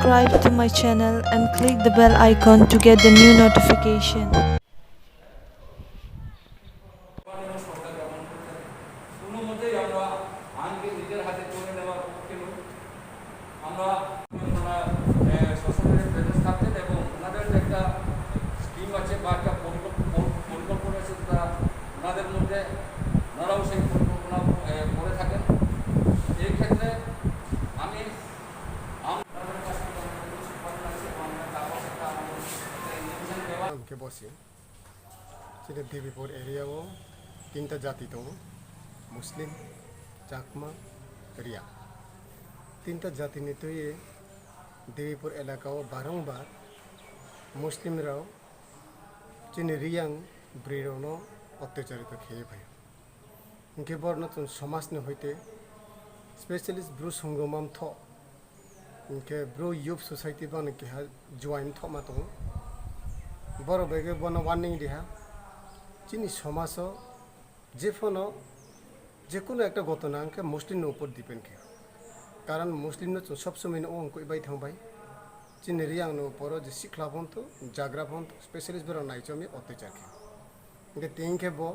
Subscribe to my channel and click the bell icon to get the new notification. के बसी जेरै देवीपुर एरियाव तीनटा जाति दं मुस्लिम चाकमा रिया तीनटा जातिनि तये देवीपुर एलाकाव बारंबार मुस्लिमराव जोंनि रियां ब्रिडनो अत्याचारित खेये भाई इनके बरनो तुम समाजनि हईते स्पेशलिस्ट ब्रु संगमाम थ इनके ब्रु यूथ सोसाइटी बन के जॉइन थमा दं बड़ बेगे बन वार्निंग दिहा चिनी समाज जेफोनो जेकुनो एक घटना के मुस्लिम ऊपर डिपेंड के कारण मुस्लिम सब समय अंक बाई थांबाय चिनी रियांग ऊपर जे सिखला बंत जाग्रा बंत स्पेशलिस्ट बेरा नाइचमी अत्याचार के इनके तीन के बो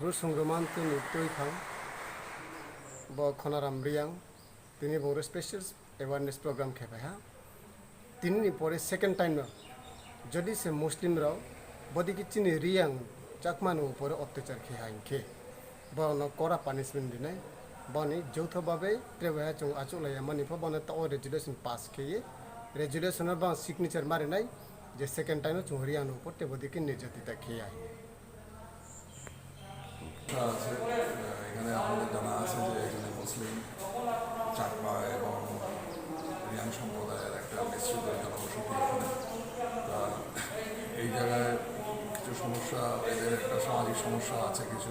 ब्रु संगमान तो नित्य थां ब खनाराम रियांग तिनी बर स्पेशल अवेयरनेस प्रोग्राम खेपा हा तिनी परे सेकेंड टाइम जदि से मुस्लिम राव बदी की चिनी रियांग चाकमान ऊपर अत्याचार खेहाइंखे बन कड़ा पानिशमेंट दिनाय बनी जौथ भावे त्रेवाया चों आचुलाया मानिफा बन तो रेजुलेशन पास खेये रेजुलेशन बा सिग्नेचर मारिनाय जे सेकेंड टाइम चों रियांग ऊपर ते बदी की निर्যাতিতা खेया এখানে আমাদের জানা আছে যে এখানে মুসলিম চাকমা এবং রিয়াং সম্প্রদায়ের একটা মিশ্রিত জনবসতি এখানে তা এই জায়গায় কিছু সমস্যা এদের একটা সামাজিক সমস্যা আছে কিছু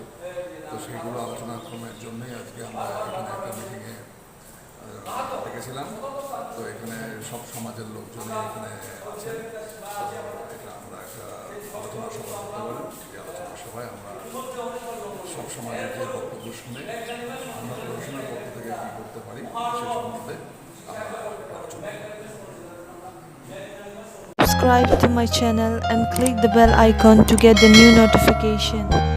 তো সেইগুলো আলোচনা ক্রমের জন্যই আজকে আমরা এখানে একটা মিটিংয়ে ডেকেছিলাম তো এখানে সব সমাজের লোকজনই এখানে আছেন এটা আমরা একটা আলোচনা সভা করতে পারি এই আলোচনা সভায় আমরা সব সমাজের যে বক্তব্য শুনে আমরা প্রশাসনের পক্ষ থেকে কী করতে পারি সে সম্বন্ধে আমরা আলোচনা Subscribe to my channel and click the bell icon to get the new notification.